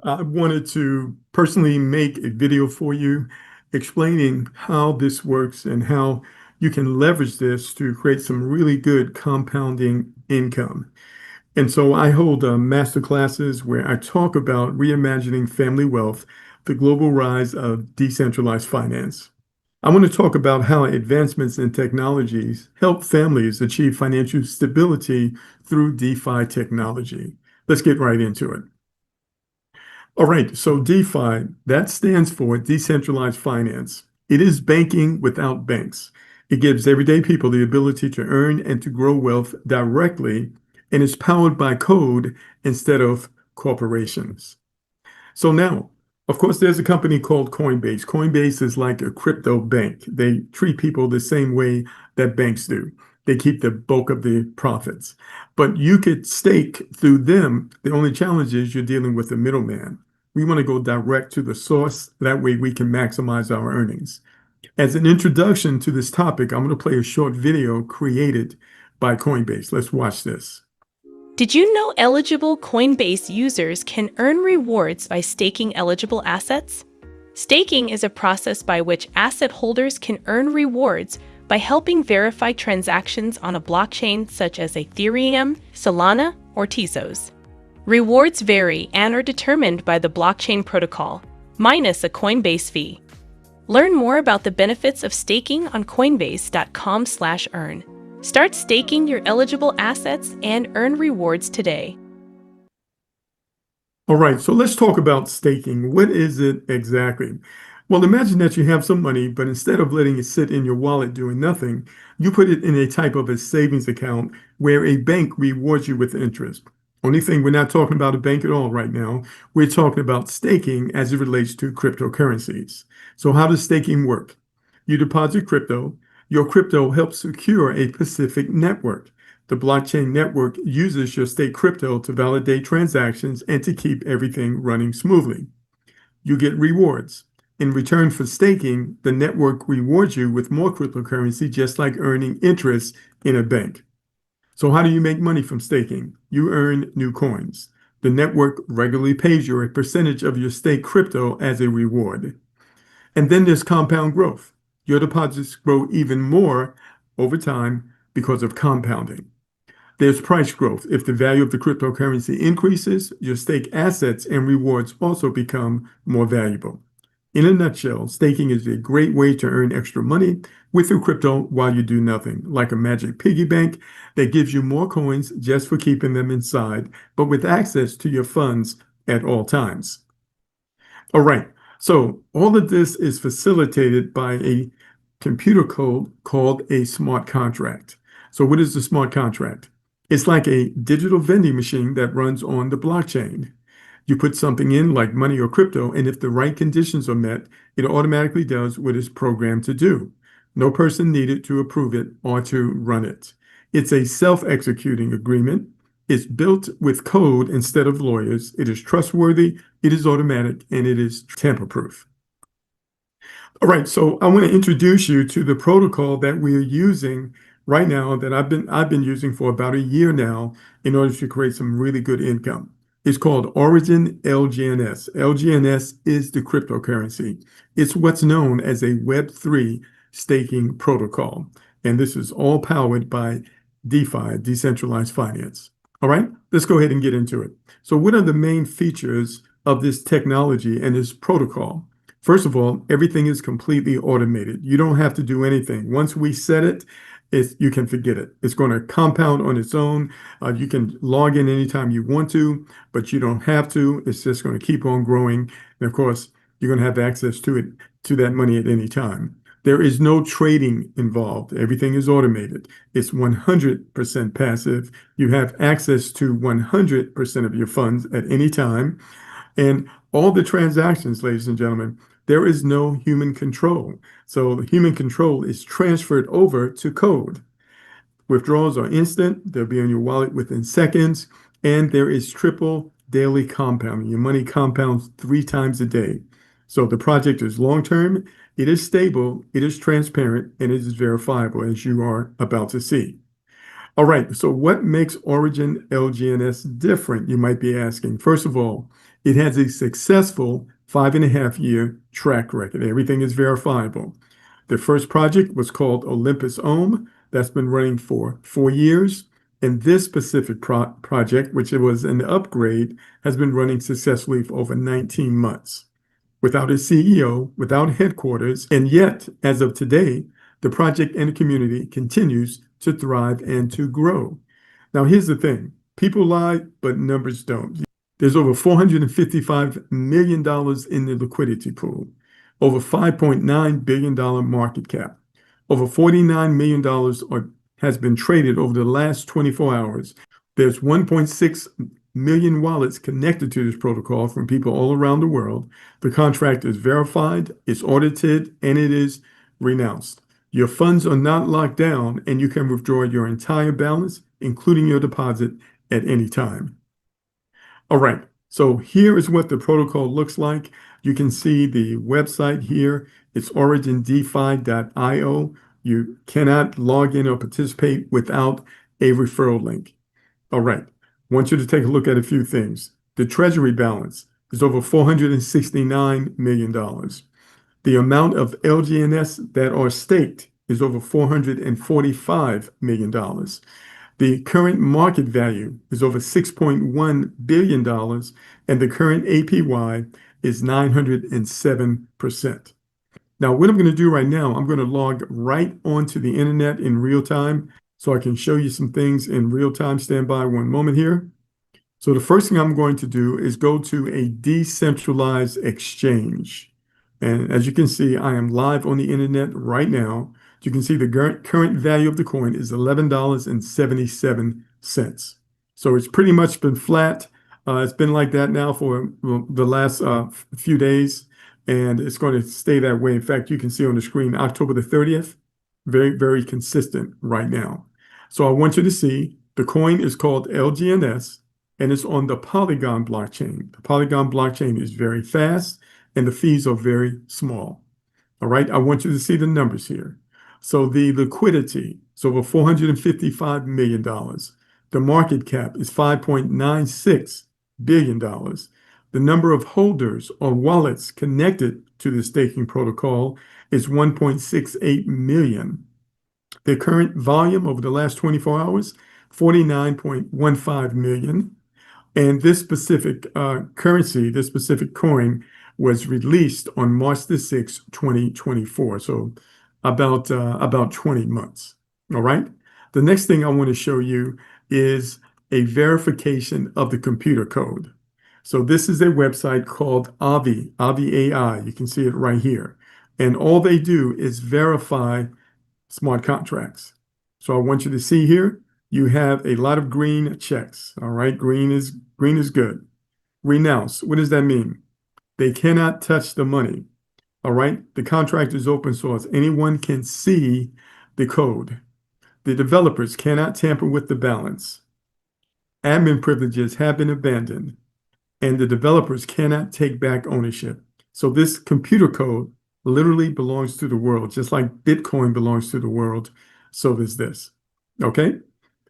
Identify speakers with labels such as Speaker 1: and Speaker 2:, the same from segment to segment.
Speaker 1: I wanted to personally make a video for you explaining how this works and how you can leverage this to create some really good compounding income. And so I hold master classes where I talk about reimagining family wealth, the global rise of decentralized finance. I want to talk about how advancements in technologies help families achieve financial stability through DeFi technology. Let's get right into it. All right, so DeFi, that stands for decentralized finance. It is banking without banks. It gives everyday people the ability to earn and to grow wealth directly, and is powered by code instead of corporations. So now, of course, there's a company called Coinbase. Coinbase is like a crypto bank. They treat people the same way that banks do. They keep the bulk of the profits. But you could stake through them. The only challenge is you're dealing with a middleman. We want to go direct to the source. That way we can maximize our earnings. As an introduction to this topic, I'm going to play a short video created by Coinbase. Let's watch this.
Speaker 2: Did you know eligible Coinbase users can earn rewards by staking eligible assets? Staking is a process by which asset holders can earn rewards by helping verify transactions on a blockchain such as Ethereum, Solana, or Tezos. Rewards vary and are determined by the blockchain protocol, minus a Coinbase fee. Learn more about the benefits of staking on coinbase.com/earn. Start staking your eligible assets and earn rewards today.
Speaker 1: All right, so let's talk about staking. What is it exactly? Well, imagine that you have some money, but instead of letting it sit in your wallet doing nothing, you put it in a type of a savings account where a bank rewards you with interest. Only thing, we're not talking about a bank at all right now. We're talking about staking as it relates to cryptocurrencies. So how does staking work? You deposit crypto. Your crypto helps secure a specific network. The blockchain network uses your staked crypto to validate transactions and to keep everything running smoothly. You get rewards. In return for staking, the network rewards you with more cryptocurrency, just like earning interest in a bank. So how do you make money from staking? You earn new coins. The network regularly pays you a percentage of your staked crypto as a reward. And then there's compound growth. Your deposits grow even more over time because of compounding. There's price growth. If the value of the cryptocurrency increases, your stake assets and rewards also become more valuable. In a nutshell, staking is a great way to earn extra money with your crypto while you do nothing, like a magic piggy bank that gives you more coins just for keeping them inside, but with access to your funds at all times. All right, so all of this is facilitated by a computer code called a smart contract. So what is the smart contract? It's like a digital vending machine that runs on the blockchain. You put something in like money or crypto, and if the right conditions are met, it automatically does what it's programmed to do. No person needed to approve it or to run it. It's a self-executing agreement. It's built with code instead of lawyers. It is trustworthy, it is automatic, and it is tamper-proof. All right, so I want to introduce you to the protocol that we're using right now that I've been using for about a year now in order to create some really good income. It's called Origin LGNS. LGNS is the cryptocurrency. It's what's known as a Web3 staking protocol. And this is all powered by DeFi, decentralized finance. All right, let's go ahead and get into it. So what are the main features of this technology and this protocol? First of all, everything is completely automated. You don't have to do anything. Once we set it, you can forget it. It's going to compound on its own. You can log in anytime you want to, but you don't have to. It's just going to keep on growing. And of course, you're going to have access to it, to that money at any time. There is no trading involved. Everything is automated. It's 100% passive. You have access to 100% of your funds at any time. And all the transactions, ladies and gentlemen, there is no human control. So the human control is transferred over to code. Withdrawals are instant. They'll be on your wallet within seconds. And there is triple daily compounding. Your money compounds 3 times a day. So the project is long-term, it is stable, it is transparent, and it is verifiable, as you are about to see. All right, so what makes Origin LGNS different, you might be asking? First of all, It has a successful 5.5 year track record. Everything is verifiable. The first project was called Olympus Ohm. That's been running for 4 years. And this specific project, which it was an upgrade, has been running successfully for over 19 months without a CEO, without headquarters. And yet, as of today, the project and the community continues to thrive and to grow. Now, here's the thing. People lie, but numbers don't. There's over $455 million in the liquidity pool, over $5.9 billion market cap, over $49 million has been traded over the last 24 hours. There's 1.6 million wallets connected to this protocol from people all around the world. The contract is verified, it's audited, and it is renounced. Your funds are not locked down, and you can withdraw your entire balance, including your deposit, at any time. All right, so here is what the protocol looks like. You can see the website here. It's origindefi.io. You cannot log in or participate without a referral link. All right, I want you to take a look at a few things. The treasury balance is over $469 million. The amount of LGNS that are staked is over $445 million. The current market value is over $6.1 billion, and the current APY is 907%. Now, what I'm going to do right now, I'm going to log right onto the internet in real time so I can show you some things in real time. Stand by one moment here. So the first thing I'm going to do is go to a decentralized exchange. And as you can see, I am live on the internet right now. You can see the current value of the coin is $11.77. So it's pretty much been flat. It's been like that now for the last few days, and it's going to stay that way. In fact, you can see on the screen October the 30th, very, very consistent right now. So I want you to see the coin is called LGNS, and it's on the Polygon blockchain. The Polygon blockchain is very fast, and the fees are very small. All right, I want you to see the numbers here. So the liquidity is over $455 million. The market cap is $5.96 billion. The number of holders or wallets connected to the staking protocol is 1.68 million. The current volume over the last 24 hours, 49.15 million. And this specific currency, this specific coin, was released on March the 6th, 2024. So about 20 months. All right. The next thing I want to show you is a verification of the computer code. So this is a website called Avi AI. You can see it right here. And all they do is verify smart contracts. So I want you to see here, you have a lot of green checks. All right. Green is good. Renounce. What does that mean? They cannot touch the money. All right, the contract is open source. Anyone can see the code. The developers cannot tamper with the balance. Admin privileges have been abandoned, and the developers cannot take back ownership. So this computer code literally belongs to the world, just like Bitcoin belongs to the world. So does this. Okay,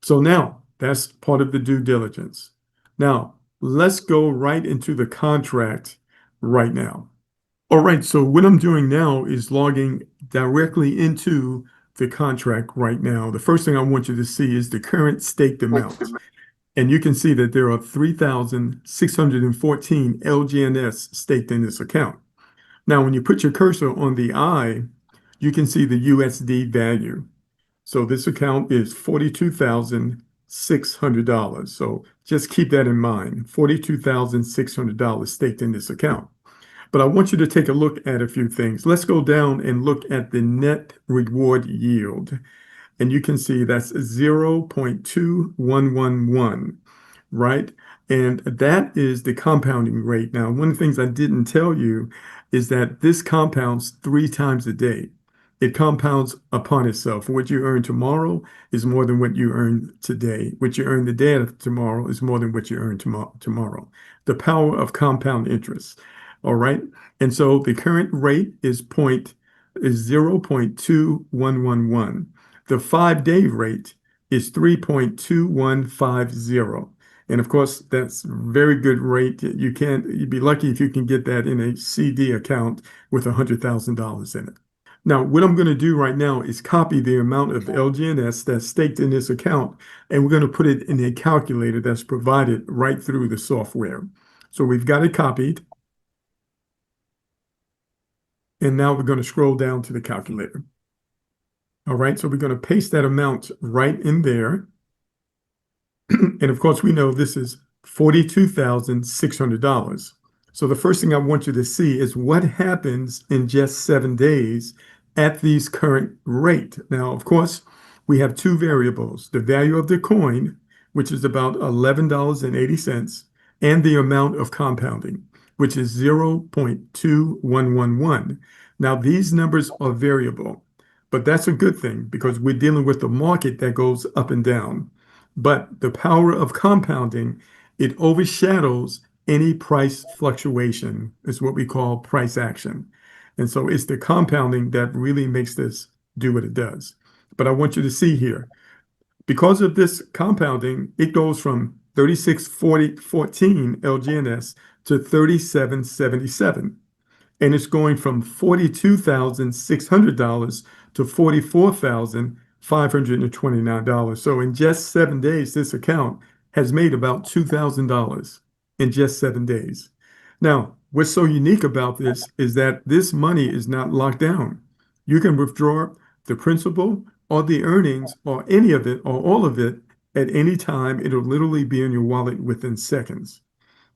Speaker 1: so now that's part of the due diligence. Now, let's go right into the contract right now. All right, so what I'm doing now is logging directly into the contract right now. The first thing I want you to see is the current staked amount. And you can see that there are 3,614 LGNS staked in this account. Now, when you put your cursor on the I, you can see the USD value. So this account is $42,600. So just keep that in mind, $42,600 staked in this account. But I want you to take a look at a few things. Let's go down and look at the net reward yield. And you can see that's 0.2111, right? And that is the compounding rate. Now, one of the things I didn't tell you is that this compounds 3 times a day. It compounds upon itself. What you earn tomorrow is more than what you earn today. What you earn the day after tomorrow is more than what you earn tomorrow. The power of compound interest. All right. And so the current rate is 0.2111. The 5-day rate is 3.2150. And of course, that's very good rate. You'd be lucky if you can get that in a CD account with $100,000 in it. Now, what I'm going to do right now is copy the amount of LGNS that's staked in this account, and we're going to put it in a calculator that's provided right through the software. So we've got it copied, and now we're going to scroll down to the calculator. All right, so we're going to paste that amount right in there. And of course, we know this is $42,600. So the first thing I want you to see is what happens in just 7 days at these current rate. Now, of course, we have two variables, the value of the coin, which is about $11.80, and the amount of compounding, which is 0.2111. Now, these numbers are variable, but that's a good thing because we're dealing with the market that goes up and down. But the power of compounding, it overshadows any price fluctuation. It's what we call price action. And so it's the compounding that really makes this do what it does. But I want you to see here, because of this compounding, it goes from 36.14 LGNS to 37.77. And it's going from $42,600 to $44,529. So in just 7 days, this account has made about $2,000 in just 7 days. Now, what's so unique about this is that this money is not locked down. You can withdraw the principal or the earnings or any of it or all of it at any time. It'll literally be in your wallet within seconds.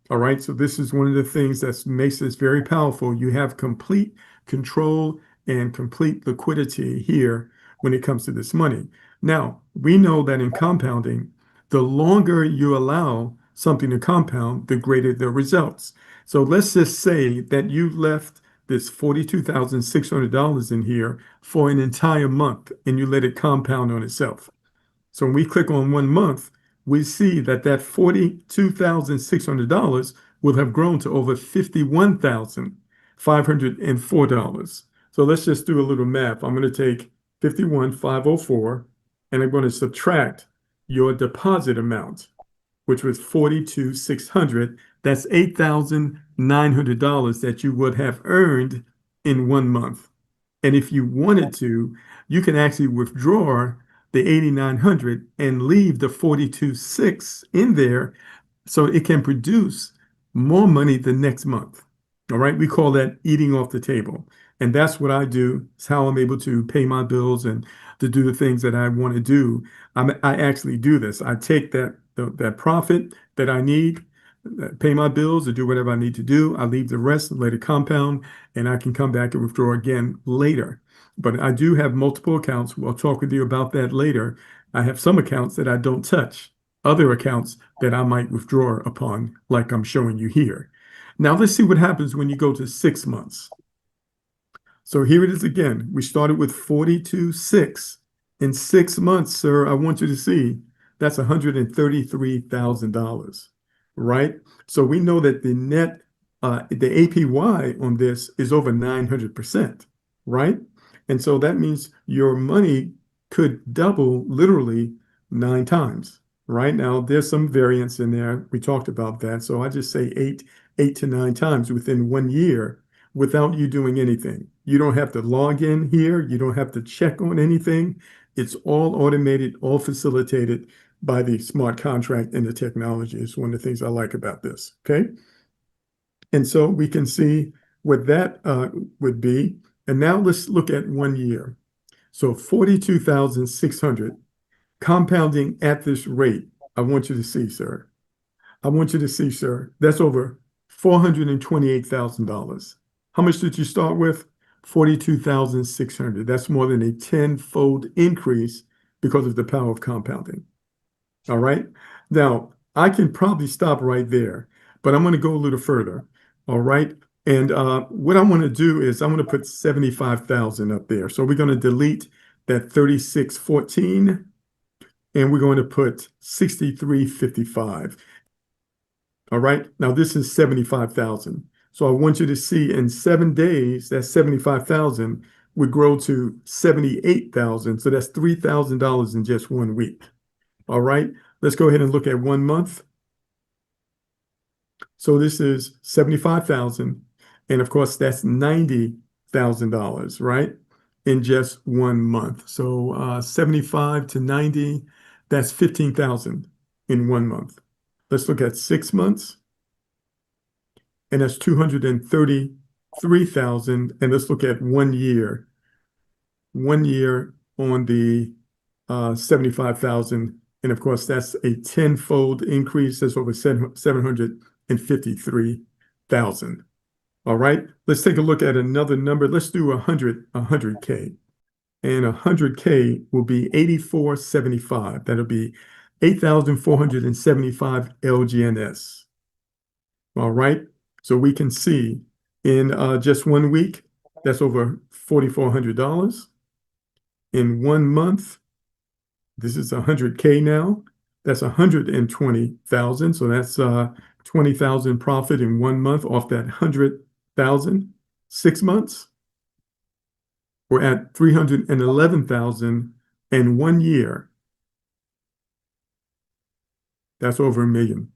Speaker 1: All right, so this is one of the things that makes this very powerful. You have complete control and complete liquidity here when it comes to this money. Now, we know that in compounding, the longer you allow something to compound, the greater the results. So let's just say that you left this $42,600 in here for an entire month and you let it compound on itself. So when we click on 1 month, we see that that $42,600 will have grown to over $51,504. So let's just do a little math. I'm going to take 51,504 and I'm going to subtract your deposit amount, which was 42,600. That's $8,900 that you would have earned in 1 month. And if you wanted to, you can actually withdraw the 8,900 and leave the 42,600 in there so it can produce more money the next month. All right, we call that eating off the table. And that's what I do. It's how I'm able to pay my bills and to do the things that I want to do. I actually do this. I take that profit that I need, pay my bills, or do whatever I need to do. I leave the rest and let it compound, and I can come back and withdraw again later. But I do have multiple accounts. We'll talk with you about that later. I have some accounts that I don't touch, other accounts that I might withdraw upon, like I'm showing you here. Now let's see what happens when you go to 6 months. So here it is again. We started with 42,600. In 6 months, sir, I want you to see that's $133,000, right? So we know that the net, the APY on this is over 900%, right? And so that means your money could double literally 9 times. Right now, there's some variance in there. We talked about that. So I just say eight to 9 times within 1 year without you doing anything. You don't have to log in here. You don't have to check on anything. It's all automated, all facilitated by the smart contract and the technology. It's one of the things I like about this. Okay. And so we can see what that would be. And now let's look at 1 year. So 42,600 compounding at this rate. I want you to see, sir. I want you to see, sir, that's over $428,000. How much did you start with? 42,600. That's more than a 10-fold increase because of the power of compounding. All right. Now, I can probably stop right there, but I'm going to go a little further. All right. And what I want to do is I'm going to put 75,000 up there. So we're going to delete that 3614 and we're going to put 6355. All right. Now this is 75,000. So I want you to see in 7 days, that 75,000 would grow to 78,000. So that's $3,000 in just 1 week. All right. Let's go ahead and look at 1 month. So this is 75,000. And of course, that's $90,000, right? In just 1 month. So 75 to 90, that's 15,000 in 1 month. Let's look at 6 months, and that's 233,000. And let's look at 1 year. 1 year on the 75,000. And of course, that's a tenfold increase. That's over 753,000. All right, let's take a look at another number. Let's do 100K. And 100K will be 8475. That'll be 8,475 LGNS. All right, so we can see in just 1 week, that's over $4,400. In 1 month, this is 100K now. That's 120,000. So that's 20,000 profit in 1 month off that 100,000. 6 months, we're at 311,000. And 1 year, that's over $1 million.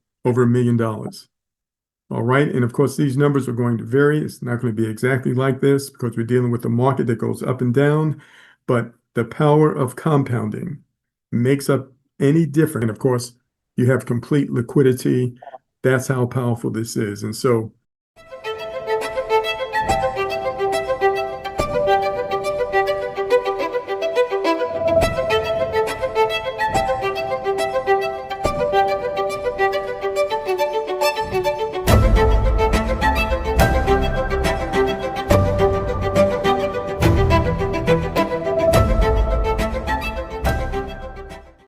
Speaker 1: All right. And of course, these numbers are going to vary. It's not going to be exactly like this because we're dealing with a market that goes up and down. But the power of compounding makes up any difference. And of course, you have complete liquidity. That's how powerful this is. And so